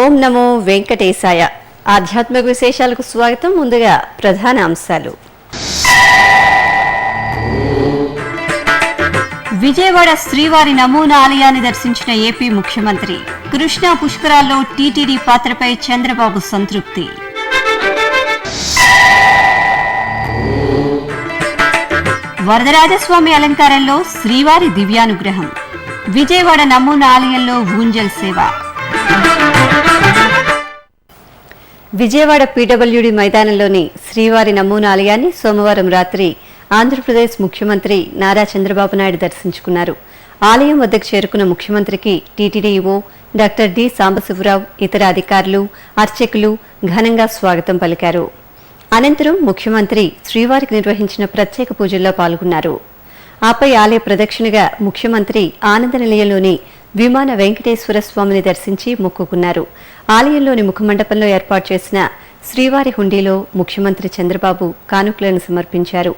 ఓం నమో వెంకటేశాయ. ఆధ్యాత్మిక విశేషాలకు స్వాగతం. ముందుగా ప్రధాన అంశాలు. విజయవాడ శ్రీవారి నమూనా ఆలయాన్ని దర్శించిన ఏపీ ముఖ్యమంత్రి. కృష్ణా పుష్కరాల్లో టీటీడీ పాత్రపై చంద్రబాబు సంతృప్తి. వరదరాజస్వామి అలంకారంలో శ్రీవారి దివ్యానుగ్రహం. విజయవాడ నమూనా ఆలయంలో ఊంజల్ సేవ. విజయవాడ పీడబ్ల్యూడీ మైదానంలోని శ్రీవారి నమూనా ఆలయాన్ని సోమవారం రాత్రి ఆంధ్రప్రదేశ్ ముఖ్యమంత్రి నారా చంద్రబాబు నాయుడు దర్శించుకున్నారు. ఆలయం వద్దకు చేరుకున్న ముఖ్యమంత్రికి TTD EO doctor D Sambasivarao, ఇతర అధికారులు, అర్చకులు ఘనంగా స్వాగతం పలికారు. అనంతరం ముఖ్యమంత్రి శ్రీవారికి నిర్వహించిన ప్రత్యేక పూజల్లో పాల్గొన్నారు. ఆపై ఆలయ ప్రదక్షిణగా ముఖ్యమంత్రి ఆనంద నిలయంలోని విమాన వెంకటేశ్వర స్వామిని దర్శించి మొక్కుకున్నారు. ఆలయంలోని ముఖమండపంలో ఏర్పాటు చేసిన శ్రీవారి హుండీలో ముఖ్యమంత్రి చంద్రబాబు కానుకలను సమర్పించారు.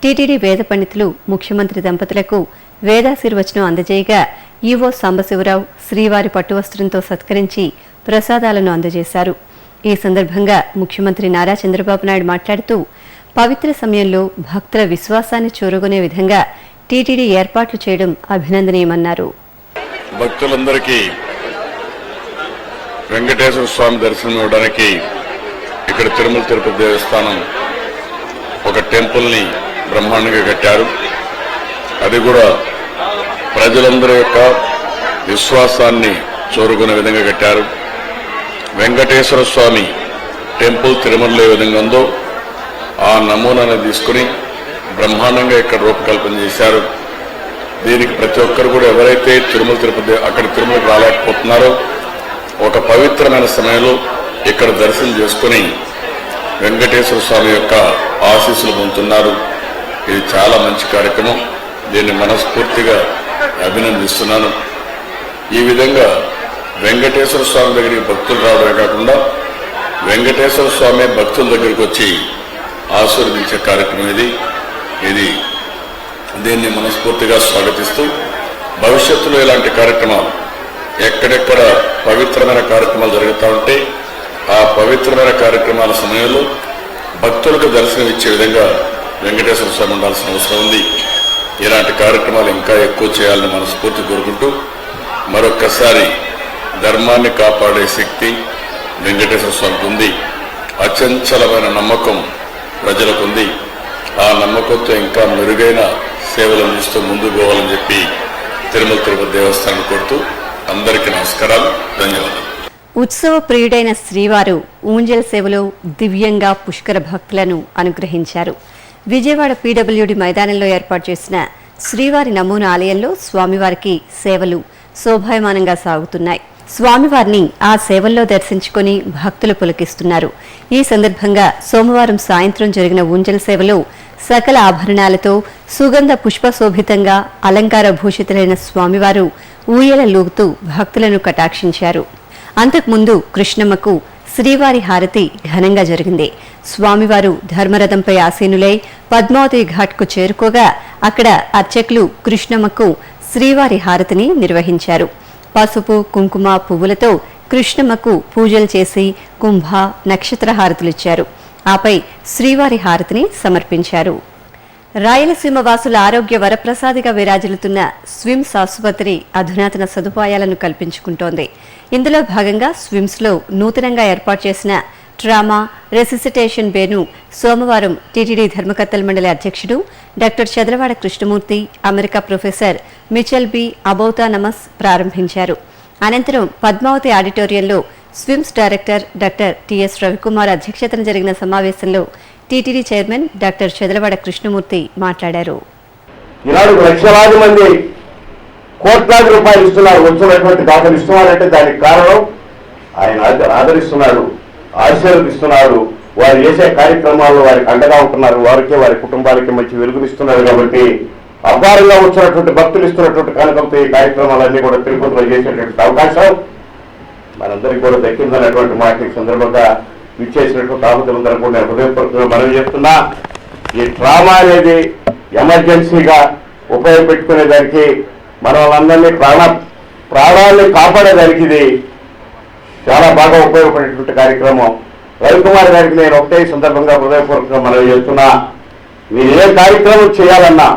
టీటీడీ వేద పండితులు ముఖ్యమంత్రి దంపతులకు వేదాశీర్వచనం అందజేయగా ఈవో సాంబశివరావు శ్రీవారి పట్టువస్త్రంతో సత్కరించి ప్రసాదాలను అందజేశారు. ఈ సందర్భంగా ముఖ్యమంత్రి నారా చంద్రబాబు నాయుడు మాట్లాడుతూ పవిత్ర సమయంలో భక్తుల విశ్వాసాన్ని చూరగొనే విధంగా టీటీడీ ఏర్పాట్లు చేయడం అభినందనీయమన్నారు. భక్తులందరికీ వెంకటేశ్వర స్వామి దర్శనం ఇవ్వడానికి ఇక్కడ తిరుమల తిరుపతి దేవస్థానం ఒక టెంపుల్ని బ్రహ్మాండంగా కట్టారు. అది కూడా ప్రజలందరి యొక్క విశ్వాసాన్ని చూరుకునే విధంగా కట్టారు. వెంకటేశ్వర స్వామి టెంపుల్ తిరుమలలో ఏ విధంగా ఉందో ఆ నమూనాను తీసుకుని బ్రహ్మాండంగా ఇక్కడ రూపకల్పన చేశారు. దీనికి ప్రతి ఒక్కరు కూడా ఎవరైతే తిరుమల తిరుపతి అక్కడ తిరుమలకు రాలేకపోతున్నారో ఒక పవిత్రమైన సమయంలో ఇక్కడ దర్శనం చేసుకుని వెంకటేశ్వర స్వామి యొక్క ఆశీస్సులు పొందుతున్నారు. ఇది చాలా మంచి కార్యక్రమం. దీన్ని మనస్ఫూర్తిగా అభినందిస్తున్నాను. ఈ విధంగా వెంకటేశ్వర స్వామి దగ్గరికి భక్తులు రావడమే కాకుండా వెంకటేశ్వర స్వామి భక్తుల దగ్గరికి వచ్చి ఆశీర్వదించే కార్యక్రమం ఇది దీన్ని మనస్ఫూర్తిగా స్వాగతిస్తూ భవిష్యత్తులో ఇలాంటి కార్యక్రమాలు ఎక్కడెక్కడ పవిత్రమైన కార్యక్రమాలు జరుగుతూ ఉంటే ఆ పవిత్రమైన కార్యక్రమాల సమయంలో భక్తులకు దర్శనం ఇచ్చే విధంగా వెంకటేశ్వర స్వామి ఉండాల్సిన అవసరం ఉంది. ఇలాంటి కార్యక్రమాలు ఇంకా ఎక్కువ చేయాలని మనస్ఫూర్తి కోరుకుంటూ మరొక్కసారి ధర్మాన్ని కాపాడే శక్తి వెంకటేశ్వర స్వామికి ఉంది. అచంచలమైన నమ్మకం ప్రజలకు ఉంది. ఆ నమ్మకంతో ఇంకా మెరుగైన సేవలు అందిస్తూ ముందుకు పోవాలని చెప్పి తిరుమల తిరుపతి దేవస్థానం కోరుతూ అందరికీ నమస్కారాలు, ధన్యవాదాలు. ఉత్సవ ప్రియుడైన శ్రీవారు ఊంజల్ సేవలో దివ్యంగా పుష్కర భక్తులను అనుగ్రహించారు. విజయవాడ పీడబ్ల్యూడీ మైదానంలో ఏర్పాటు చేసిన శ్రీవారి నమూనా ఆలయంలో స్వామివారికి సేవలు శోభాయమానంగా సాగుతున్నాయి. స్వామివారిని ఆ సేవల్లో దర్శించుకుని భక్తులు పులకిస్తున్నారు. ఈ సందర్భంగా సోమవారం సాయంత్రం జరిగిన ఊంజల్ సేవలో సకల ఆభరణాలతో సుగంధ పుష్పశోభితంగా అలంకార భూషితులైన స్వామివారు ఊయల లూగుతూ భక్తులను కటాక్షించారు. అంతకుముందు కృష్ణమ్మకు శ్రీవారి హారతి ఘనంగా జరిగింది. స్వామివారు ధర్మరథంపై ఆసీనులై పద్మావతి ఘాట్కు చేరుకోగా అక్కడ అర్చకులు కృష్ణమ్మకు శ్రీవారి హారతిని నిర్వహించారు. పసుపు, కుంకుమ, పువ్వులతో కృష్ణమ్మకు పూజలు చేసి కుంభ, నక్షత్ర హారతులిచ్చారు. ఆపై శ్రీవారి హారతిని సమర్పించారు. రాయలసీమ వాసుల ఆరోగ్య వరప్రసాదిగా విరాజిల్లుతున్న స్విమ్స్ ఆసుపత్రి అధునాతన సదుపాయాలను కల్పించుకుంటోంది. ఇందులో భాగంగా స్విమ్స్లో నూతనంగా ఏర్పాటు చేసిన ట్రామా రెసిసిటేషన్ బేను సోమవారం టీటీడీ ధర్మకర్తల మండలి అధ్యక్షుడు doctor Chadalavada Krishnamurthy, America professor Michelle B అబౌతానమస్ ప్రారంభించారు. అనంతరం పద్మావతి ఆడిటోరియంలో SVIMS director doctor T S Ravikumar అధ్యక్షతన జరిగిన సమావేశంలో TTD chairman doctor Chadalavada Krishnamurthy మాట్లాడారు. ఈనాడు లక్షలాది మంది కోట్లాది రూపాయలు ఇస్తున్నారు, వచ్చినటువంటి దాఖలు ఇస్తున్నారంటే దానికి కారణం ఆయన ఆదరిస్తున్నాడు, ఆశీర్వదిస్తున్నాడు. వారు చేసే కార్యక్రమాల్లో వారికి అండగా ఉంటున్నారు, వారికి వారి కుటుంబాలకి మంచి వెలుగునిస్తున్నారు. కాబట్టి అపారంగా వచ్చినటువంటి భక్తులు ఇస్తున్నటువంటి కానుకలతో ఈ కార్యక్రమాలన్నీ కూడా తిరుపతిలో చేసేటువంటి అవకాశం మనందరికీ కూడా దక్కిందనేటువంటి మాట ఈ సందర్భంగా విచ్చేసినటువంటి ఆహుతులందరూ కూడా నేను హృదయపూర్వకంగా మనం చేస్తున్నా. ఈ ట్రామా అనేది ఎమర్జెన్సీగా ఉపయోగపెట్టుకునేదానికి మన వాళ్ళందరినీ ప్రాణాన్ని కాపాడేదానికి ఇది చాలా బాగా ఉపయోగపడేటువంటి కార్యక్రమం. రవికుమార్ గారికి నేను ఒకటే సందర్భంగా హృదయపూర్వకంగా మనవి చేస్తున్నా, మీరు ఏ కార్యక్రమం చేయాలన్నా,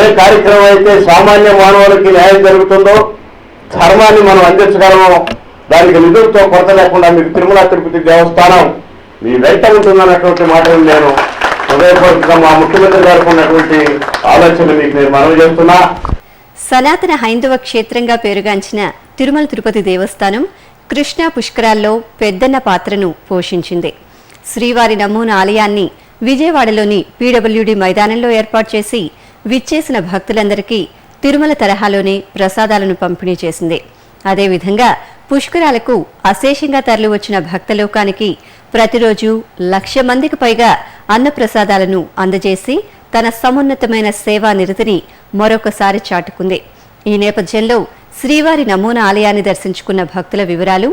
ఏ కార్యక్రమం అయితే సామాన్య మానవులకి న్యాయం జరుగుతుందో, ధర్మాన్ని మనం అందించగలమో, దానికి నిధులతో కొరత లేకుండా మీకు తిరుమల తిరుపతి దేవస్థానం మీ వెంట ఉంటుందన్నటువంటి మాటలు నేను హృదయపూర్వకంగా మా ముఖ్యమంత్రి గారికి ఉన్నటువంటి ఆలోచన మీకు నేను మనవి చేస్తున్నా. సనాతన హైందవ క్షేత్రంగా పేరుగాంచిన తిరుమల తిరుపతి దేవస్థానం కృష్ణా పుష్కరాల్లో పెద్దన్న పాత్రను పోషించింది. శ్రీవారి నమూనా ఆలయాన్ని విజయవాడలోని పీడబ్ల్యూడీ మైదానంలో ఏర్పాటు చేసి విచ్చేసిన భక్తులందరికీ తిరుమల తరహాలోనే ప్రసాదాలను పంపిణీ చేసింది. అదేవిధంగా పుష్కరాలకు అశేషంగా తరలివచ్చిన భక్తలోకానికి ప్రతిరోజు 1,00,000 మందికి పైగా అన్నప్రసాదాలను అందజేసి తన సమున్నతమైన సేవా నిరతిని మరొకసారి చాటుకుంది. ఈ నేపథ్యంలో శ్రీవారి నమూనా ఆలయాన్ని దర్శించుకున్న భక్తుల వివరాలు,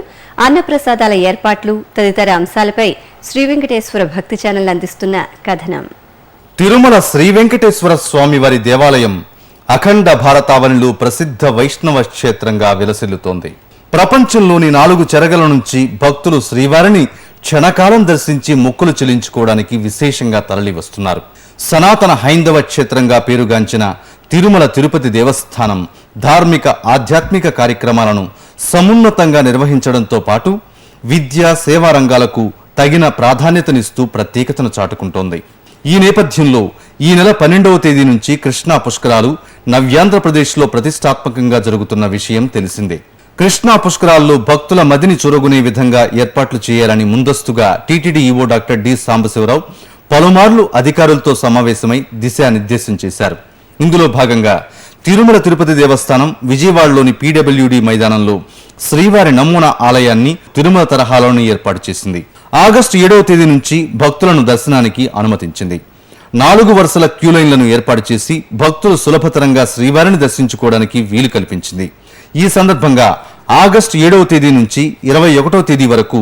అన్నప్రసాదాల ఏర్పాట్లు తదితర అంశాలపై శ్రీ వెంకటేశ్వర భక్తి ఛానల్ అందిస్తున్న కథనం. తిరుమల శ్రీ వెంకటేశ్వర స్వామి వారి దేవాలయం అఖండ భారతావనిలో ప్రసిద్ధ వైష్ణవ క్షేత్రంగా విలసిల్లుతోంది. ప్రపంచంలోని 4 చెరగల నుంచి భక్తులు శ్రీవారిని క్షణకాలం దర్శించి మొక్కులు చెల్లించుకోవడానికి విశేషంగా తరలి వస్తున్నారు. సనాతన హైందవ క్షేత్రంగా పేరుగాంచిన తిరుమల తిరుపతి దేవస్థానం ధార్మిక ఆధ్యాత్మిక కార్యక్రమాలను సమున్నతంగా నిర్వహించడంతో పాటు విద్యా సేవా రంగాలకు తగిన ప్రాధాన్యతనిస్తూ ప్రత్యేకతను చాటుకుంటోంది. ఈ నేపథ్యంలో ఈ నెల 12వ తేదీ నుంచి కృష్ణా పుష్కరాలు నవ్యాంధ్రప్రదేశ్లో ప్రతిష్టాత్మకంగా జరుగుతున్న విషయం తెలిసిందే. కృష్ణా పుష్కరాల్లో భక్తుల మదిని చూరగొనే విధంగా ఏర్పాట్లు చేయాలని ముందస్తుగా TTD EO doctor D Sambasivarao పలుమార్లు అధికారులతో సమావేశమై దిశానిర్దేశం చేశారు. ఇందులో భాగంగా తిరుమల తిరుపతి దేవస్థానం విజయవాడలోని పీడబ్ల్యూడీ మైదానంలో శ్రీవారి నమూనా ఆలయాన్ని తిరుమల తరహాలోనే ఏర్పాటు చేసింది. ఆగస్టు 7వ తేదీ నుంచి భక్తులను దర్శనానికి అనుమతించింది. 4 వరుసల క్యూలైన్లను ఏర్పాటు చేసి భక్తులు సులభతరంగా శ్రీవారిని దర్శించుకోవడానికి వీలు కల్పించింది. ఈ సందర్భంగా ఆగస్టు 7వ తేదీ నుంచి 21వ తేదీ వరకు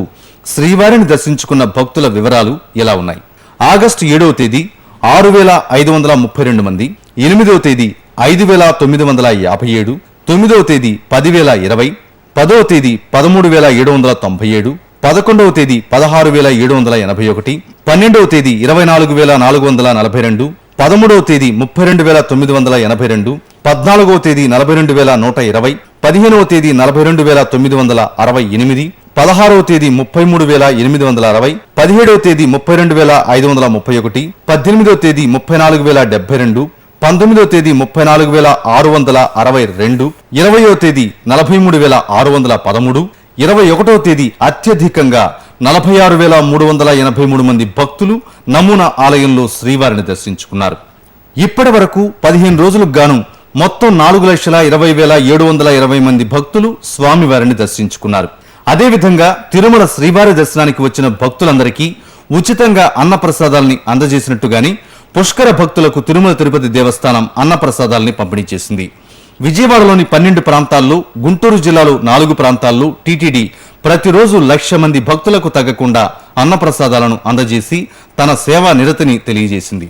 శ్రీవారిని దర్శించుకున్న భక్తుల వివరాలు ఇలా ఉన్నాయి. ఆగస్టు 7వ తేదీ 6,532 మంది, 8వ తేదీ 5,957, 9వ తేదీ 10,020, 10వ తేదీ 13,797, 11వ తేదీ 16,781, 12వ తేదీ 24,442, 13వ తేదీ 32,982, 14వ తేదీ 42,120, 15వ తేదీ 42,968, 16వ తేదీ 33,860, 17వ తేదీ 32,531, 18వ తేదీ 34,072, 19వ తేదీ 34,662, 20వ తేదీ 43,613, 21వ తేదీ అత్యధికంగా 46,383 మంది భక్తులు నమూనా ఆలయంలో శ్రీవారిని దర్శించుకున్నారు. ఇప్పటి వరకు 15 రోజులకు గాను మొత్తం 4,20,720 మంది భక్తులు స్వామివారిని దర్శించుకున్నారు. అదేవిధంగా తిరుమల శ్రీవారి దర్శనానికి వచ్చిన భక్తులందరికీ ఉచితంగా అన్నప్రసాదాల్ని అందజేసినట్టుగాని పుష్కర భక్తులకు తిరుమల తిరుపతి దేవస్థానం అన్నప్రసాదాల్ని పంపిణీ చేసింది. విజయవాడలోని 12 ప్రాంతాల్లో, గుంటూరు జిల్లాలో 4 ప్రాంతాల్లో టీటీడీ ప్రతిరోజు 1,00,000 మంది భక్తులకు తగ్గకుండా అన్నప్రసాదాలను అందజేసి తన సేవా నిరతిని తెలియజేసింది.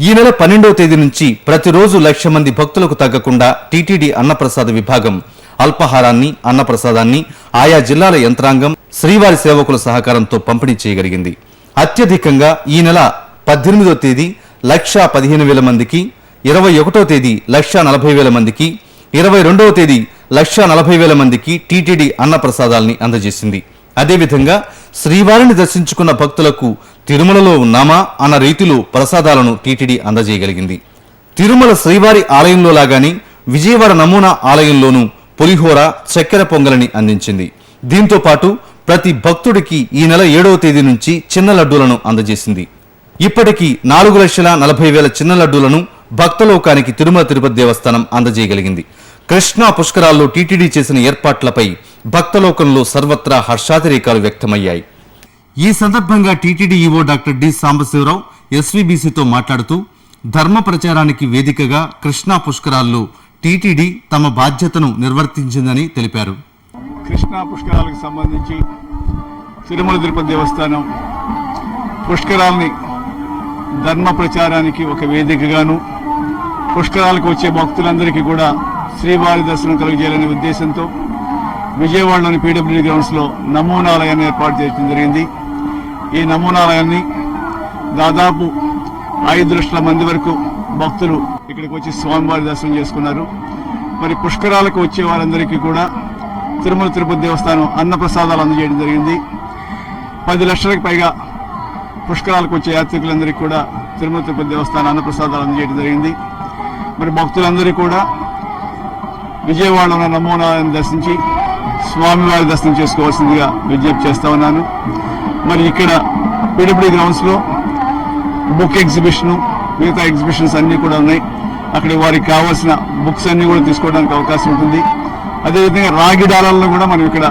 ఈ నెల 12వ తేదీ నుంచి ప్రతిరోజు 1,00,000 మంది భక్తులకు తగ్గకుండా టీటీడీ అన్నప్రసాద విభాగం అల్పాహారాన్ని, అన్నప్రసాదాన్ని ఆయా జిల్లాల యంత్రాంగం, శ్రీవారి సేవకుల సహకారంతో పంపిణీ చేయగలిగింది. అత్యధికంగా ఈ నెల 18వ తేదీ 1,15,000 మందికి, 21వ తేదీ 1,40,000 మందికి, 22వ తేదీ 1,40,000 మందికి టీటీడీ అన్నప్రసాదాల్ని అందజేసింది. అదేవిధంగా శ్రీవారిని దర్శించుకున్న భక్తులకు తిరుమలలో ఉన్నామా అన్న రీతిలో ప్రసాదాలను టీటీడీ అందజేయగలిగింది. తిరుమల శ్రీవారి ఆలయంలో లాగానే విజయవాడ నమూనా ఆలయంలోనూ పులిహోర, చక్కెర పొంగలిని అందించింది. దీంతో పాటు ప్రతి భక్తుడికి ఈ నెల 7వ తేదీ నుంచి చిన్న లడ్డూలను అందజేసింది. ఇప్పటికీ 4,40,000 చిన్న లడ్డూలను భక్తలోకానికి తిరుమల తిరుపతి దేవస్థానం అందజేయగలిగింది. కృష్ణా పుష్కరాల్లో టీటీడీ చేసిన ఏర్పాట్లపై భక్తలోకంలో సర్వత్రా హర్షాతిరేకాలు వ్యక్తమయ్యాయి. ఈ సందర్భంగా TTD EO doctor D Sambasiva Rao ఎస్వీబీసీతో మాట్లాడుతూ ధర్మ ప్రచారానికి వేదికగా కృష్ణా పుష్కరాల్లో టీటీడీ తమ బాధ్యతను నిర్వర్తించిందని తెలిపారు. కృష్ణా పుష్కరాలకు సంబంధించి తిరుమల తిరుపతి దేవస్థానం పుష్కరాల్ని ధర్మ ప్రచారానికి ఒక వేదికగాను, పుష్కరాలకు వచ్చే భక్తులందరికీ కూడా శ్రీవారి దర్శనం కలుగజేయాలనే ఉద్దేశంతో విజయవాడలోని పీడబ్ల్యూడీ గ్రౌండ్స్లో నమూనాలయాన్ని ఏర్పాటు చేయడం జరిగింది. ఈ నమూనాలయాన్ని దాదాపు 5 లక్షల మంది వరకు భక్తులు ఇక్కడికి వచ్చి స్వామివారి దర్శనం చేసుకున్నారు. మరి పుష్కరాలకు వచ్చే వారందరికీ కూడా తిరుమల తిరుపతి దేవస్థానం అన్నప్రసాదాలు అందజేయడం జరిగింది. 10 లక్షలకు పైగా పుష్కరాలకు వచ్చే యాత్రికులందరికీ కూడా తిరుమల తిరుపతి దేవస్థానం అన్నప్రసాదాలు అందజేయడం జరిగింది. మరి భక్తులందరూ కూడా విజయవాడలో ఉన్న నమూనాలను దర్శించి స్వామివారి దర్శనం చేసుకోవాల్సిందిగా విజ్ఞప్తి చేస్తా ఉన్నాను. మరి ఇక్కడ పీడబ్ల్యూడీ గ్రౌండ్స్లో బుక్ ఎగ్జిబిషన్, మిగతా ఎగ్జిబిషన్స్ అన్నీ కూడా ఉన్నాయి. అక్కడ వారికి కావాల్సిన బుక్స్ అన్ని కూడా తీసుకోవడానికి అవకాశం ఉంటుంది. అదేవిధంగా రాగి డాలర్లను కూడా మనం ఇక్కడ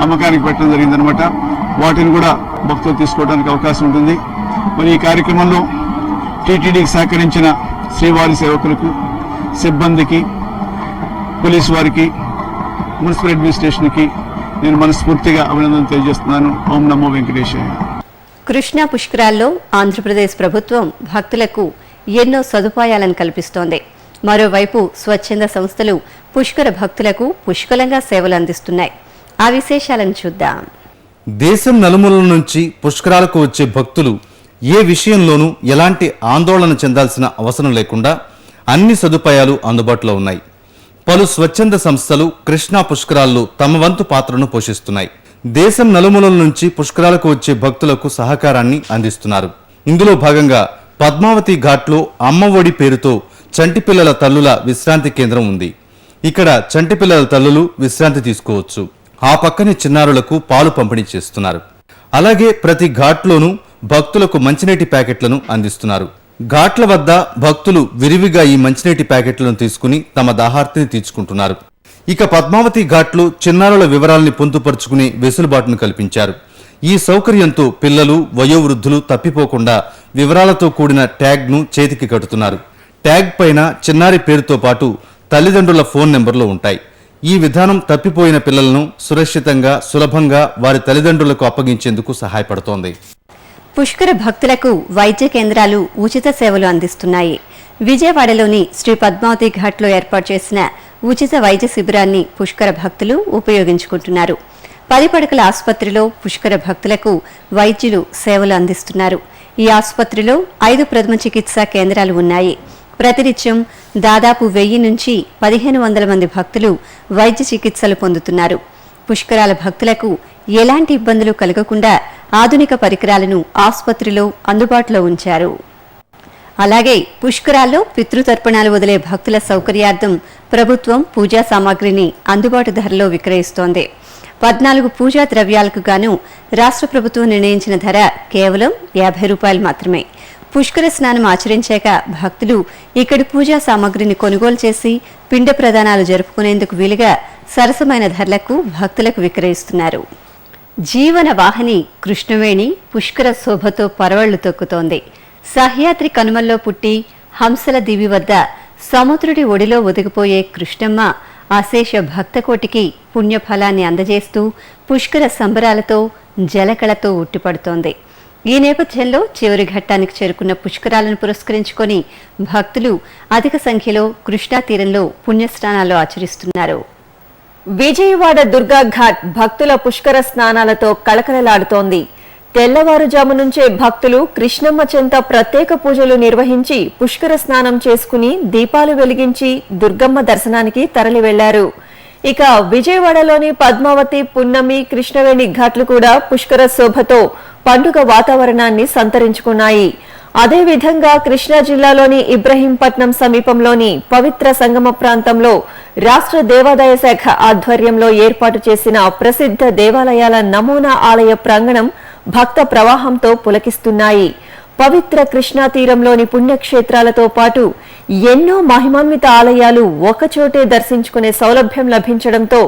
అమ్మకానికి పెట్టడం జరిగిందనమాట. వాటిని కూడా భక్తులు తీసుకోవడానికి అవకాశం ఉంటుంది. మరి ఈ కార్యక్రమంలో టీటీడీకి సహకరించిన శ్రీవారి సేవకులకు, సిబ్బందికి, పోలీసు వారికి, మున్సిపల్ అడ్మినిస్ట్రేషన్కి నేను మనస్ఫూర్తిగా అభినందనలు తెలియజేస్తున్నాను. ఓం నమో వెంకటేశాయ. కృష్ణా పుష్కరాల్లో ఆంధ్రప్రదేశ్ ప్రభుత్వం భక్తులకు ఎన్నో సదుపాయాలను కల్పిస్తోంది. మరోవైపు స్వచ్ఛంద సంస్థలు పుష్కర భక్తులకు పుష్కలంగా సేవలు అందిస్తున్నాయి. ఆ విశేషాలను చూద్దాం. దేశం నలుమూలల నుంచి పుష్కరాలకు వచ్చే భక్తులు ఏ విషయంలోనూ ఎలాంటి ఆందోళన చెందాల్సిన అవసరం లేకుండా అన్ని సదుపాయాలు అందుబాటులో ఉన్నాయి. పలు స్వచ్ఛంద సంస్థలు కృష్ణా పుష్కరాల్లో తమ వంతు పాత్రను పోషిస్తున్నాయి. దేశం నలుమూలల నుంచి పుష్కరాలకు వచ్చే భక్తులకు సహకారాన్ని అందిస్తున్నారు. ఇందులో భాగంగా పద్మావతి ఘాట్లో అమ్మ ఒడి పేరుతో చంటి పిల్లల తల్లుల విశ్రాంతి కేంద్రం ఉంది. ఇక్కడ చంటి పిల్లల తల్లులు విశ్రాంతి తీసుకోవచ్చు. ఆ పక్కనే చిన్నారులకు పాలు పంపిణీ చేస్తున్నారు. అలాగే ప్రతి ఘాట్లోనూ భక్తులకు మంచినీటి ప్యాకెట్లను అందిస్తున్నారు. ఘాట్ల వద్ద భక్తులు విరివిగా ఈ మంచినీటి ప్యాకెట్లను తీసుకుని తమ దాహార్తిని తీర్చుకుంటున్నారు. ఇక పద్మావతి ఘాట్లో చిన్నారుల వివరాల్ని పొందుపరుచుకునే వెసులుబాటును కల్పించారు. ఈ సౌకర్యంతో పిల్లలు, వయోవృద్ధులు తప్పిపోకుండా వివరాలతో కూడిన ట్యాగ్ను చేతికి కట్టుతున్నారు. ట్యాగ్ పైన చిన్నారి పేరుతో పాటు తల్లిదండ్రుల ఫోన్ నెంబర్లు ఉంటాయి. ఈ విధానం తప్పిపోయిన పిల్లలను సురక్షితంగా, సులభంగా వారి తల్లిదండ్రులకు అప్పగించేందుకు సహాయపడుతోంది. పుష్కర భక్తులకు వైద్య కేంద్రాలు ఉచిత సేవలు అందిస్తున్నాయి. విజయవాడలోని శ్రీ పద్మావతి ఘాట్లో ఏర్పాటు చేసిన ఉచిత వైద్య శిబిరాన్ని పుష్కర భక్తులు ఉపయోగించుకుంటున్నారు. 10 పడకల ఆసుపత్రిలో పుష్కర భక్తులకు వైద్యులు సేవలు అందిస్తున్నారు. ఈ ఆసుపత్రిలో 5 ప్రథమ చికిత్సా కేంద్రాలు ఉన్నాయి. ప్రతినిత్యం దాదాపు 1000 నుంచి 1500 మంది భక్తులు వైద్య చికిత్సలు పొందుతున్నారు. పుష్కరాల భక్తులకు ఎలాంటి ఇబ్బందులు కలగకుండా ఆధునిక పరికరాలను ఆసుపత్రిలో అందుబాటులో ఉంచారు. అలాగే పుష్కరాల్లో పితృతర్పణాలు వదిలే భక్తుల సౌకర్యార్థం ప్రభుత్వం పూజా సామాగ్రిని అందుబాటు ధరలో విక్రయిస్తోంది. 14 పూజా ద్రవ్యాలకు గాను రాష్ట్ర ప్రభుత్వం నిర్ణయించిన ధర కేవలం 50 రూపాయలు మాత్రమే. పుష్కర స్నానం ఆచరించాక భక్తులు ఇక్కడి పూజా సామాగ్రిని కొనుగోలు చేసి పిండ ప్రదానాలు జరుపుకునేందుకు వీలుగా సరసమైన ధరలకు భక్తులకు విక్రయిస్తున్నారు. జీవన వాహిని కృష్ణవేణి పుష్కర శోభతో పరవళ్లు తొక్కుతోంది. సహ్యాద్రి కనుమల్లో పుట్టి హంసల దివి వద్ద సముద్రుడి ఒడిలో ఒదిగిపోయే కృష్ణమ్మ అశేష భక్తకోటికి పుణ్యఫలాన్ని అందజేస్తూ పుష్కర సంబరాలతో జలకళతో ఉట్టిపడుతోంది. ఈ నేపథ్యంలో చివరి ఘట్టానికి చేరుకున్న పుష్కరాలను పురస్కరించుకొని భక్తులు అధిక సంఖ్యలో కృష్ణా తీరంలో పుణ్యస్నానాలు ఆచరిస్తున్నారు. విజయవాడ దుర్గా ఘాట్ భక్తుల పుష్కర స్నానాలతో కళకళలాడుతోంది. తెల్లవారుజాము నుంచే భక్తులు కృష్ణమ్మ చెంత ప్రత్యేక పూజలు నిర్వహించి పుష్కర స్నానం చేసుకుని దీపాలు వెలిగించి దుర్గమ్మ దర్శనానికి తరలి వెళ్లారు. ఇక విజయవాడలోని పద్మావతి, పున్నమి, కృష్ణవేణి ఘాట్లు కూడా పుష్కర శోభతో పండుగ వాతావరణాన్ని సంతరించుకున్నాయి. అదేవిధంగా కృష్ణా జిల్లాలోని ఇబ్రహీంపట్నం సమీపంలోని పవిత్ర సంగమ ప్రాంతంలో రాష్ట్ర దేవాదాయ శాఖ ఆధ్వర్యంలో ఏర్పాటు చేసిన ప్రసిద్ధ దేవాలయాల నమూనా ఆలయ ప్రాంగణం భక్త ప్రవాహంతో పులకిస్తున్నాయి. పవిత్ర కృష్ణా తీరంలోని పుణ్యక్షేత్రాలతో పాటు ఎన్నో మహిమాన్విత ఆలయాలు ఒకచోటే దర్శించుకునే సౌలభ్యం లభించడంతో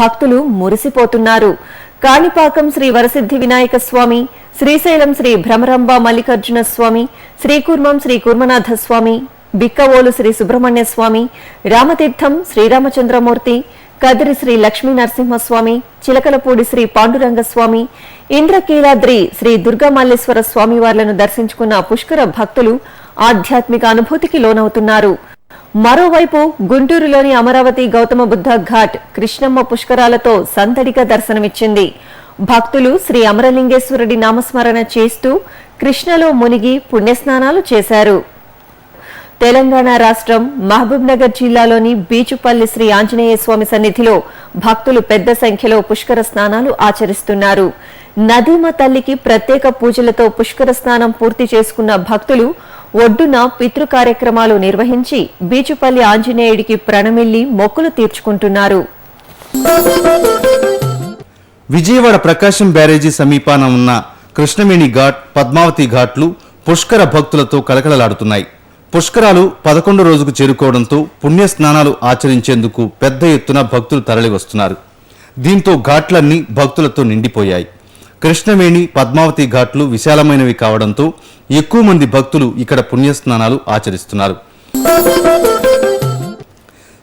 భక్తులు మురిసిపోతున్నారు. కాణిపాకం శ్రీ వరసిద్ధి వినాయక స్వామి, శ్రీశైలం శ్రీ భ్రమరంబ మల్లికార్జున స్వామి, శ్రీకూర్మం శ్రీ కూర్మనాథ స్వామి, బిక్కవోలు శ్రీ సుబ్రహ్మణ్య స్వామి, రామతీర్థం శ్రీరామచంద్రమూర్తి, కదిరి శ్రీ లక్ష్మీ నరసింహస్వామి, చిలకలపూడి శ్రీ పాండురంగస్వామి, ఇంద్రకీలాద్రి శ్రీ దుర్గామల్లేశ్వర స్వామివార్లను దర్శించుకున్న పుష్కర భక్తులు ఆధ్యాత్మిక అనుభూతికి లోనవుతున్నారు. మరోవైపు గుంటూరులోని అమరావతి గౌతమ బుద్ధ ఘాట్ కృష్ణమ్మ పుష్కరాలతో సందడిగా దర్శనమిచ్చింది. భక్తులు శ్రీ అమరలింగేశ్వరుడి నామస్మరణ చేస్తూ కృష్ణలో మునిగి పుణ్యస్నానాలు చేశారు. తెలంగాణ రాష్ట్రం మహబూబ్ నగర్ జిల్లాలోని బీచుపల్లి శ్రీ ఆంజనేయ స్వామి సన్నిధిలో భక్తులు పెద్ద సంఖ్యలో పుష్కర స్నానాలు ఆచరిస్తున్నారు. నదీమ తల్లికి ప్రత్యేక పూజలతో పుష్కర స్నానం పూర్తి చేసుకున్న భక్తులు ఒడ్డున పితృ కార్యక్రమాలు నిర్వహించి బీచుపల్లి ఆంజనేయుడికి ప్రణమిల్లి మొక్కులు తీర్చుకుంటున్నారు. విజయవాడ ప్రకాశం బ్యారేజీ సమీపాన ఉన్న కృష్ణవేణి ఘాట్, పద్మావతి ఘాట్లు పుష్కర భక్తులతో కలకలలాడుతున్నాయి. పుష్కరాలు 11 రోజుకు చేరుకోవడంతో పుణ్య స్నానాలు ఆచరించేందుకు పెద్ద ఎత్తున భక్తులు తరలివస్తున్నారు. దీంతో ఘాట్లన్నీ భక్తులతో నిండిపోయాయి. కృష్ణవేణి, పద్మావతి ఘాట్లు విశాలమైనవి కావడంతో ఎక్కువ మంది భక్తులు ఇక్కడ పుణ్యస్నానాలు ఆచరిస్తున్నారు.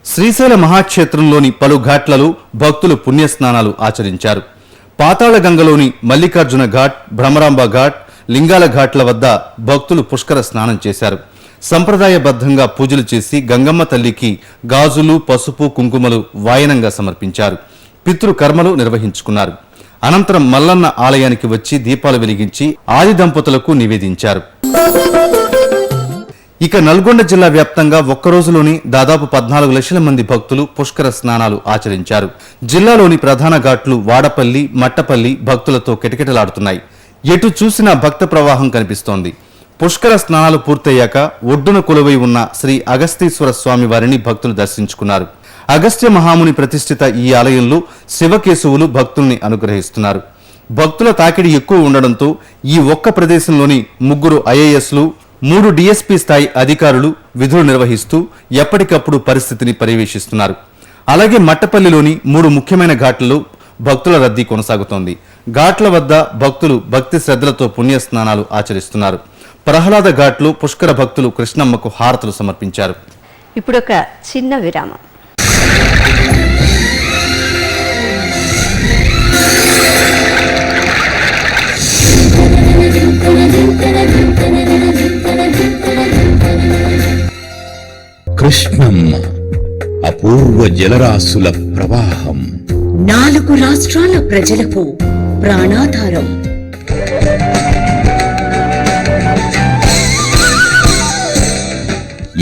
శ్రీశైల మహాక్షేత్రంలోని పలు ఘాట్లలో భక్తులు పుణ్యస్నానాలు ఆచరించారు. పాతాళ గంగలోని మల్లికార్జున ఘాట్, భ్రమరాంబ ఘాట్, లింగాల ఘాట్ల వద్ద భక్తులు పుష్కర స్నానం చేశారు. సంప్రదాయబద్ధంగా పూజలు చేసి గంగమ్మ తల్లికి గాజులు, పసుపు, కుంకుమలు వాయనంగా సమర్పించారు. పితృకర్మలు నిర్వహించుకున్నారు. అనంతరం మల్లన్న ఆలయానికి వచ్చి దీపాలు వెలిగించి ఆది దంపతులకు నివేదించారు. ఇక నల్గొండ జిల్లా వ్యాప్తంగా ఒక్కరోజులోని దాదాపు 14 లక్షల మంది భక్తులు పుష్కర స్నానాలు ఆచరించారు. జిల్లాలోని ప్రధాన ఘాట్లు వాడపల్లి, మట్టపల్లి భక్తులతో కిటకిటలాడుతున్నాయి. ఎటు చూసినా భక్త ప్రవాహం కనిపిస్తోంది. పుష్కర స్నానాలు పూర్తయ్యాక ఒడ్డున కొలువై ఉన్న శ్రీ అగస్తీశ్వర స్వామి వారిని భక్తులు దర్శించుకున్నారు. అగస్త్య మహాముని ప్రతిష్ఠిత ఈ ఆలయంలో శివకేశవులు భక్తుల్ని అనుగ్రహిస్తున్నారు. భక్తుల తాకిడి ఎక్కువ ఉండడంతో ఈ ఒక్క ప్రదేశంలోని 3 ఐఏఎస్లు, 3 డిఎస్పీ స్థాయి అధికారులు విధులు నిర్వహిస్తూ ఎప్పటికప్పుడు పరిస్థితిని పర్యవేక్షిస్తున్నారు. అలాగే మట్టపల్లిలోని 3 ముఖ్యమైన ఘాట్లలో భక్తుల రద్దీ కొనసాగుతోంది. ఘాట్ల వద్ద భక్తులు భక్తి శ్రద్ధలతో పుణ్యస్నానాలు ఆచరిస్తున్నారు. ప్రహ్లాద ఘాట్లో పుష్కర భక్తులు కృష్ణమ్మకు హారతులు సమర్పించారు. ఇప్పుడొక చిన్న విరామం. కృష్ణమ్మ అపూర్వ జలరాశుల ప్రవాహం, 4 రాష్ట్రాల ప్రజలకు ప్రాణాధారం.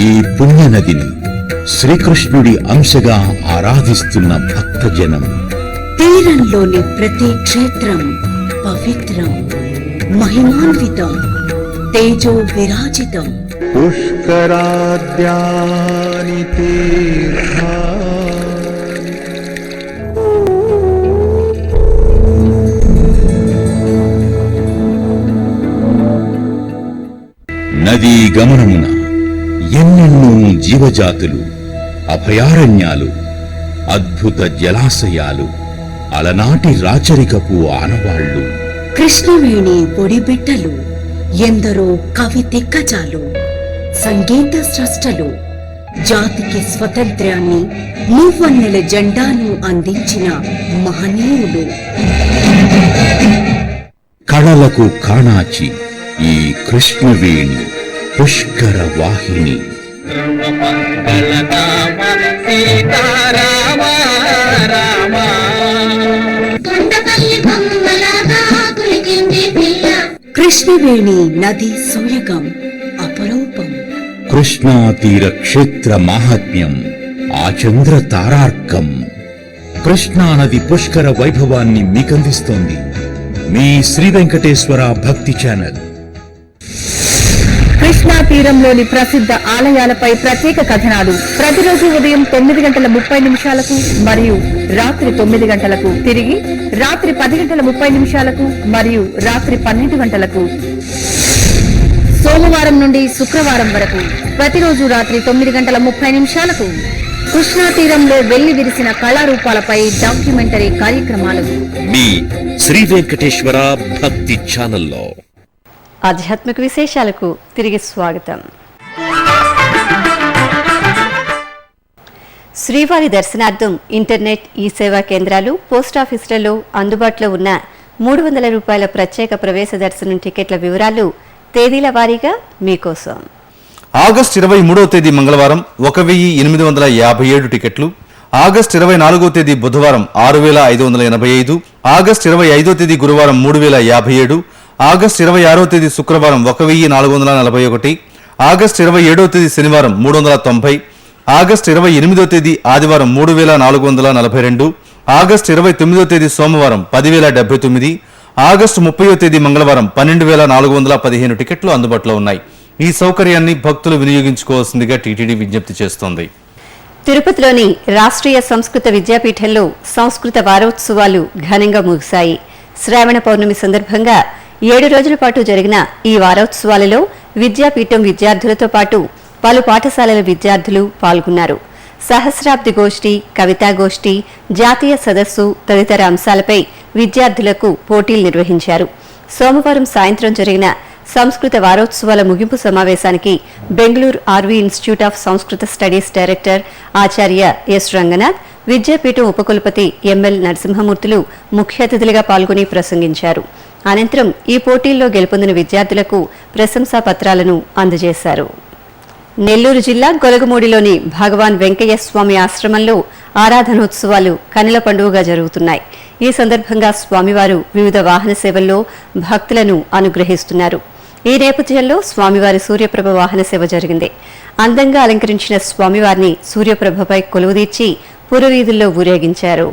ఈ పుణ్యనదిని శ్రీకృష్ణుడి అంశగా ఆరాధిస్తున్న భక్తజనం. తీరంలోని ప్రతి క్షేత్రం పవిత్రం, మహిమాన్వితం, తేజో విరాజితం. పుష్కరాద్యాని తీర్థాని నదీ గమనమున ఎన్నెన్నో జీవజాతులు, అభయారణ్యాలు, అద్భుత జలాశయాలు, అలనాటి రాచరికపు ఆనవాళ్లు. కృష్ణవేణి ఒడిబిడ్డలు, ఎందరో కవి దిగ్గజాలు, సంగీత స్రష్టలు, జాతికి స్వతంత్ర్యాన్ని, మూవన్నెల జెండాను అందించిన మహనీయులు. కళలకు కాణాచి ఈ కృష్ణవేణి పుష్కర వాహిని. కృష్ణవేణి నది సోయగం అపరూపం. కృష్ణా తీర క్షేత్ర మాహాత్మ్యం ఆచంద్ర తారార్కం. కృష్ణానది పుష్కర వైభవాన్ని మీకందిస్తోంది మీ శ్రీ వెంకటేశ్వర భక్తి ఛానల్. కృష్ణా తీరంలోని ప్రసిద్ధ ఆలయాలపై ప్రత్యేక కథనాలు ప్రతిరోజు ఉదయం 9:30 మరియు రాత్రి 9 తిరిగి రాత్రి 10:30 మరియు రాత్రి 12 సోమవారం నుండి శుక్రవారం వరకు ప్రతిరోజు రాత్రి 9:30 కృష్ణా తీరంలో వెళ్లి విరిసిన కళారూపాలపై డాక్యుమెంటరీ కార్యక్రమాలు మీ శ్రీ వెంకటేశ్వర భక్తి ఛానల్లో. ఆధ్యాత్మిక విశేషాలకు తిరిగి స్వాగతం. శ్రీవారి దర్శనార్థం ఇంటర్నెట్, ఈ సేవా కేంద్రాలు, పోస్టాఫీసులలో అందుబాటులో ఉన్న 300 రూపాయల ప్రత్యేక ప్రవేశ దర్శనం టికెట్ల వివరాలు తేదీల వారీగా మీకోసం. ఆగస్టు 23వ తేదీ మంగళవారం 1857 టికెట్లు, ఆగస్టు 24వ తేదీ బుధవారం 6585, ఆగస్టు 25వ తేదీ గురువారం 3057, ఆగస్టు 26వ తేదీ శుక్రవారం 1441, ఆగస్టు 27వ తేదీ శనివారం 390, ఆగస్టు 28వ తేదీ ఆదివారం 3442, ఆగస్టు 29వ తేదీ సోమవారం 10079, ఆగస్టు 30వ తేదీ మంగళవారం 12415 టికెట్లు అందుబాటులో ఉన్నాయి. ఈ సౌకర్యాన్ని భక్తులు వినియోగించుకోవాల్సిందిగా టీటీడీ విజ్ఞప్తి చేస్తోంది. తిరుపతిలోని రాష్ట్రీయ సంస్కృత విద్యాపీఠంలో సంస్కృత వారోత్సవాలు ఘనంగా ముగిశాయి. శ్రావణ పౌర్ణమి సందర్భంగా 7 రోజుల పాటు జరిగిన ఈ వారోత్సవాలలో విద్యాపీఠం విద్యార్థులతో పాటు పలు పాఠశాలల విద్యార్థులు పాల్గొన్నారు. సహస్రాబ్ది గోష్ఠి, కవితా గోష్ఠి, జాతీయ సదస్సు తదితర అంశాలపై విద్యార్థులకు పోటీలు నిర్వహించారు. సోమవారం సాయంత్రం జరిగిన సంస్కృత వారోత్సవాల ముగింపు సమావేశానికి బెంగళూరు ఆర్వీ ఇన్స్టిట్యూట్ ఆఫ్ సంస్కృత స్టడీస్ డైరెక్టర్ ఆచార్య ఎస్ రంగనాథ్, విద్యాపీఠం ఉపకులపతి ఎంఎల్ నరసింహమూర్తులు ముఖ్య అతిథులుగా పాల్గొని ప్రసంగించారు. అనంతరం ఈ పోటీల్లో గెలుపొందిన విద్యార్థులకు ప్రశంసా పత్రాలను అందజేశారు. నెల్లూరు జిల్లా గొలగమూడిలోని భగవాన్ వెంకయ్య స్వామి ఆశ్రమంలో ఆరాధనోత్సవాలు కనుల పండుగగా జరుగుతున్నాయి. ఈ సందర్భంగా స్వామివారు వివిధ వాహన సేవల్లో భక్తులను అనుగ్రహిస్తున్నారు. ఈ నేపథ్యంలో స్వామివారి సూర్యప్రభ వాహన సేవ జరిగింది. అందంగా అలంకరించిన స్వామివారిని సూర్యప్రభపై కొలువుదీర్చి పురవీధుల్లో ఊరేగించారు.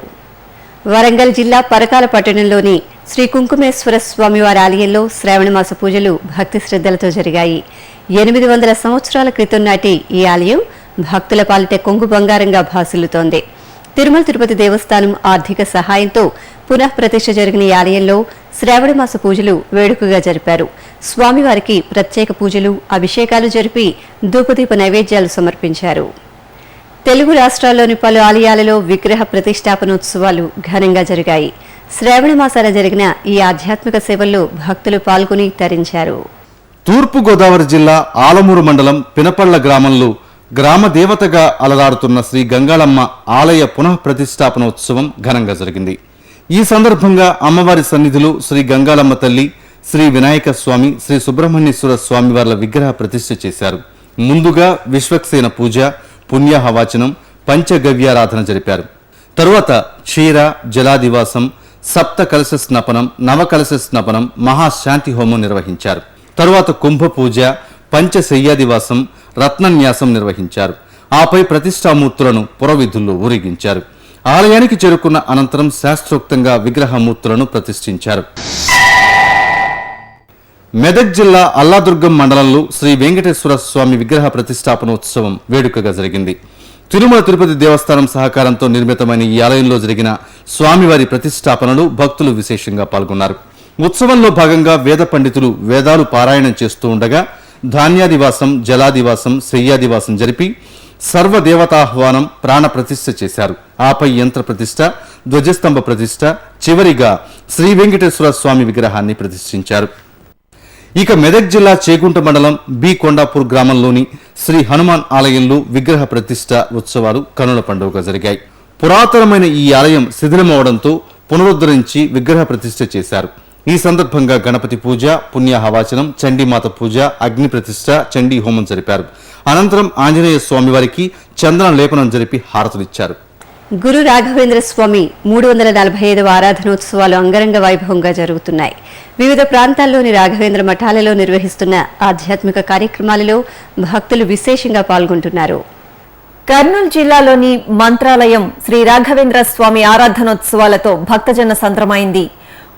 వరంగల్ జిల్లా పరకాల పట్టణంలోని శ్రీ కుంకుమేశ్వర స్వామివారి ఆలయంలో శ్రావణమాస పూజలు భక్తి శ్రద్ధలతో జరిగాయి. 800 సంవత్సరాల క్రితం నాటి ఈ ఆలయం భక్తుల పాలిట కొంగు బంగారంగా భాసిల్లుతోంది. తిరుమల తిరుపతి దేవస్థానం ఆర్థిక సహాయంతో పునః ప్రతిష్ఠ జరిగిన ఈ ఆలయంలో శ్రావణమాస పూజలు వేడుకగా జరిపారు. స్వామివారికి ప్రత్యేక పూజలు, అభిషేకాలు జరిపి ధూపదీప నైవేద్యాలు సమర్పించారు. తెలుగు రాష్ట్రాల్లోని పలు ఆలయాలలో విగ్రహ ప్రతిష్టాపనోత్సవాలు ఘనంగా జరిగాయి. శ్రావణమాసాన జరిగిన ఈ ఆధ్యాత్మిక సేవల్లో భక్తులు పాల్గొని తరించారు. తూర్పుగోదావరి జిల్లా ఆలమూరు మండలం పినపళ్ల గ్రామంలో గ్రామ దేవతగా అలరాడుతున్న శ్రీ గంగాళమ్మ ఆలయ పునః ప్రతిష్టాపనోత్సవం ఘనంగా జరిగింది. ఈ సందర్భంగా అమ్మవారి సన్నిధిలో శ్రీ గంగాళమ్మ తల్లి, శ్రీ వినాయక స్వామి, శ్రీ సుబ్రహ్మణ్యేశ్వర స్వామి వార్ల విగ్రహ ప్రతిష్ఠ చేశారు. ముందుగా విశ్వక్సేన పూజ, పుణ్యహవాచనం, పంచగవ్యారాధన జరిపారు. తరువాత క్షీర జలాదివాసం, సప్త కలశ స్నపనం, నవకలశ స్నపనం, మహాశాంతి హోమం నిర్వహించారు. తరువాత కుంభ పూజ, పంచశయ్యాదివాసం, రత్నన్యాసం నిర్వహించారు. ఆపై ప్రతిష్టామూర్తులను పురవీధుల్లో ఊరేగించారు. ఆలయానికి చేరుకున్న అనంతరం శాస్త్రోక్తంగా విగ్రహమూర్తులను ప్రతిష్ఠించారు. మెదక్ జిల్లా అల్లాదుర్గం మండలంలో శ్రీ వెంకటేశ్వర స్వామి విగ్రహ ప్రతిష్టాపనోత్సవం వేడుకగా జరిగింది. తిరుమల తిరుపతి దేవస్థానం సహకారంతో నిర్మితమైన ఈ ఆలయంలో జరిగిన స్వామివారి ప్రతిష్టాపనలో భక్తులు విశేషంగా పాల్గొన్నారు. ఉత్సవంలో భాగంగా వేద పండితులు వేదాలు పారాయణం చేస్తూ ఉండగా ధాన్యాదివాసం, జలాదివాసం, శయ్యాదివాసం జరిపి సర్వదేవతాహ్వానం, ప్రాణ ప్రతిష్ఠ చేశారు. ఆపై యంత్ర ప్రతిష్ఠ, ధ్వజస్తంభ ప్రతిష్ఠ, చివరిగా శ్రీ వెంకటేశ్వర స్వామి విగ్రహాన్ని ప్రతిష్ఠించారు. ఇక మెదక్ జిల్లా చేగుంట మండలం బి కొండాపూర్ గ్రామంలోని శ్రీ హనుమాన్ ఆలయంలో విగ్రహ ప్రతిష్ఠ ఉత్సవాలు కనుల పండుగగా జరిగాయి. పురాతనమైన ఈ ఆలయం శిథిలమవడంతో పునరుద్ధరించి విగ్రహ ప్రతిష్ఠ చేశారు. ఈ సందర్భంగా గణపతి పూజ, పుణ్యహవాచనం, చండీమాత పూజ, అగ్ని ప్రతిష్ఠ, చండీ హోమం జరిపారు. అనంతరం ఆంజనేయ స్వామివారికి చందన లేపనం జరిపి హారతులిచ్చారు. గురు రాఘవేంద్ర స్వామి 345వ ఆరాధనోత్సవాలు అంగరంగ వైభవంగా జరుగుతున్నాయి. వివిధ ప్రాంతాల్లోని రాఘవేంద్ర మఠాలలో నిర్వహిస్తున్న ఆధ్యాత్మిక కార్యక్రమాలలో భక్తులు విశేషంగా పాల్గొంటున్నారు. కర్నూలు జిల్లాలోని మంత్రాలయం శ్రీ రాఘవేంద్ర స్వామి ఆరాధనోత్సవాలతో భక్తజన సంద్రమైంది.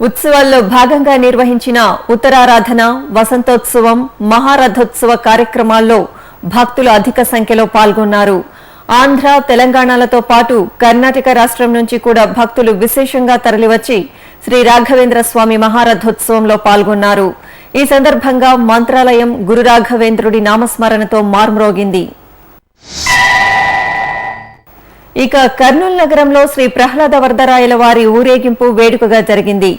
ఉత్సవాల్లో భాగంగా నిర్వహించిన ఉత్తరారాధన, వసంతోత్సవం, మహారథోత్సవ కార్యక్రమాల్లో భక్తులు అధిక సంఖ్యలో పాల్గొన్నారు. ఆంధ్ర, తెలంగాణలతో పాటు కర్ణాటక రాష్ట్రం నుంచి కూడా భక్తులు విశేషంగా తరలివచ్చి శ్రీ రాఘవేంద్ర స్వామి మహారథోత్సవంలో పాల్గొన్నారు. ఈ సందర్భంగా మంత్రాలయం గురు రాఘవేంద్రుడి నామస్మరణతో మార్మ్రోగింది. ఇక కర్నూలు నగరంలో శ్రీ ప్రహ్లాద వరదరాయల వారి ఊరేగింపు వేడుకగా జరిగింది.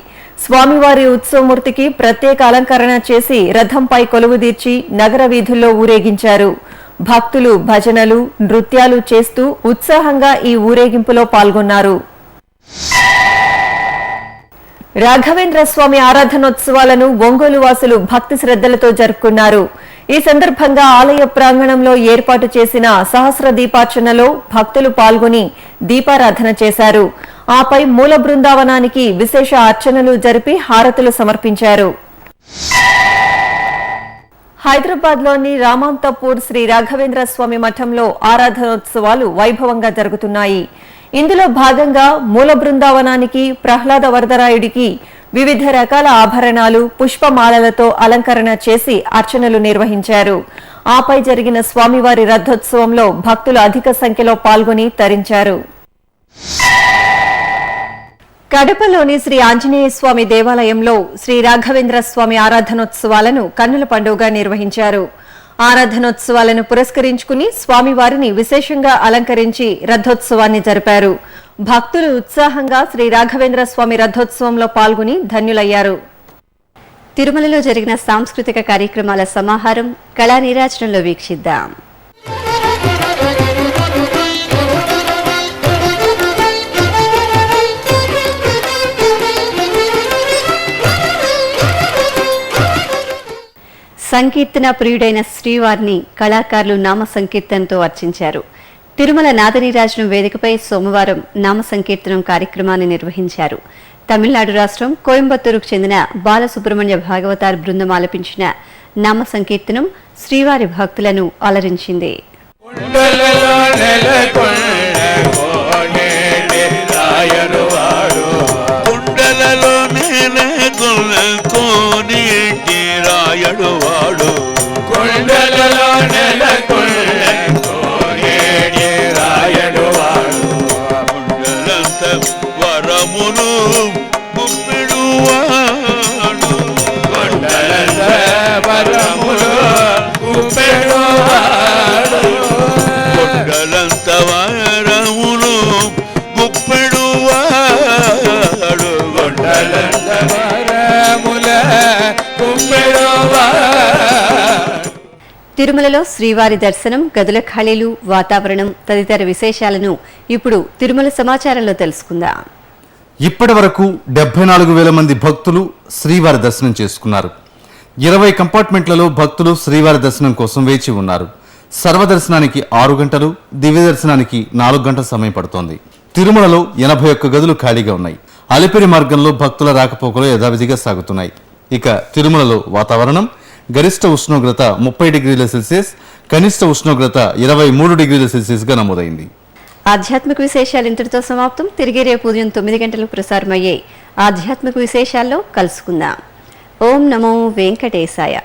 స్వామివారి ఉత్సవమూర్తికి ప్రత్యేక అలంకరణ చేసి రథంపై కొలువుదీర్చి నగర వీధుల్లో ఊరేగించారు. భక్తులు భజనలు, నృత్యాలు చేస్తూ ఉత్సాహంగా ఈ ఊరేగింపులో పాల్గొన్నారు. రాఘవేంద్ర స్వామి ఆరాధనోత్సవాలను ఒంగోలు వాసులు భక్తి శ్రద్ధలతో జరుపుకున్నారు. ఈ సందర్భంగా ఆలయ ప్రాంగణంలో ఏర్పాటు చేసిన సహస్ర దీపార్చనలో భక్తులు పాల్గొని దీపారాధన చేశారు. ఆపై మూల బృందావనానికి విశేష అర్చనలు జరిపి హారతులు సమర్పించారు. హైదరాబాద్లోని రామాంతపూర్ శ్రీ రాఘవేంద్ర స్వామి మఠంలో ఆరాధనోత్సవాలు వైభవంగా జరుగుతున్నాయి. ఇందులో భాగంగా మూల బృందావనానికి ప్రహ్లాద వరదరాయుడికి వివిధ రకాల ఆభరణాలు, పుష్పమాలలతో అలంకరణ చేసి అర్చనలు నిర్వహించారు. ఆపై జరిగిన స్వామివారి రథోత్సవంలో భక్తులు అధిక సంఖ్యలో పాల్గొని తరించారు. కడపలోని శ్రీ ఆంజనేయ స్వామి దేవాలయంలో శ్రీ రాఘవేంద్ర స్వామి ఆరాధనోత్సవాలను కన్నుల పండుగగా నిర్వహించారు. ఆరాధనోత్సవాలను పురస్కరించుకుని స్వామివారిని విశేషంగా అలంకరించి రథోత్సవాన్ని జరిపారు. భక్తులు ఉత్సాహంగా శ్రీ రాఘవేంద్ర స్వామి రథోత్సవంలో పాల్గొని ధన్యులయ్యారు. తిరుమలలో జరిగిన సాంస్కృతిక కార్యక్రమాల సమాహారం కళా నీరాజనంలో వీక్షిద్దాం. సంకీర్తన ప్రియుడైన శ్రీవారిని కళాకారులు నామ సంకీర్తనతో అర్చించారు. తిరుమల నాదనీరాజనం వేదికపై సోమవారం నామ సంకీర్తనం కార్యక్రమాన్ని నిర్వహించారు. తమిళనాడు రాష్ట్రం కోయంబత్తూరుకు చెందిన బాలసుబ్రహ్మణ్య భాగవతార్ బృందం ఆలపించిన నామ సంకీర్తనం శ్రీవారి భక్తులను అలరించింది. రాయడువాడు కొండలలో నెలకొండేటి రాయడువాడు కొండలంత వరమును గుప్పెడువాడు కొండలంత వరములు గుప్పెడువాడు కొండలంత వరములు గుప్పెడువాడు కొండలంత వరముల తిరుమలలో శ్రీవారి దర్శనం, గదుల ఖాళీలు, వాతావరణం తదితర విశేషాలను ఇప్పుడు తిరుమల సమాచారంలో తెలుసుకుందాం. ఇప్పటి వరకు 74,000 మంది భక్తులు శ్రీవారి దర్శనం చేసుకున్నారు. 20 కంపార్ట్మెంట్లలో భక్తులు శ్రీవారి దర్శనం కోసం వేచి ఉన్నారు. సర్వదర్శనానికి 6 గంటలు, దివ్య దర్శనానికి 4 గంటల సమయం పడుతోంది. తిరుమలలో 81 గదులు ఖాళీగా ఉన్నాయి. అలిపిరి మార్గంలో భక్తుల రాకపోకలు యథావిధిగా సాగుతున్నాయి. ఇక తిరుమలలో వాతావరణం గరిష్ట ఉష్ణోగ్రత 30 డిగ్రీల సెల్సియస్, కనిష్ట ఉష్ణోగ్రత 23 డిగ్రీల సెల్సియస్ గా నమోదైంది. ఆధ్యాత్మిక విశేషాలు ఇంతటితో సమాప్తం. తిరిగి రేపు ఉదయం 9 గంటలకు ప్రసారమయ్యే ఆధ్యాత్మిక విశేషాల్లో కలుసుకుందాం. ఓం నమో వెంకటేశాయ.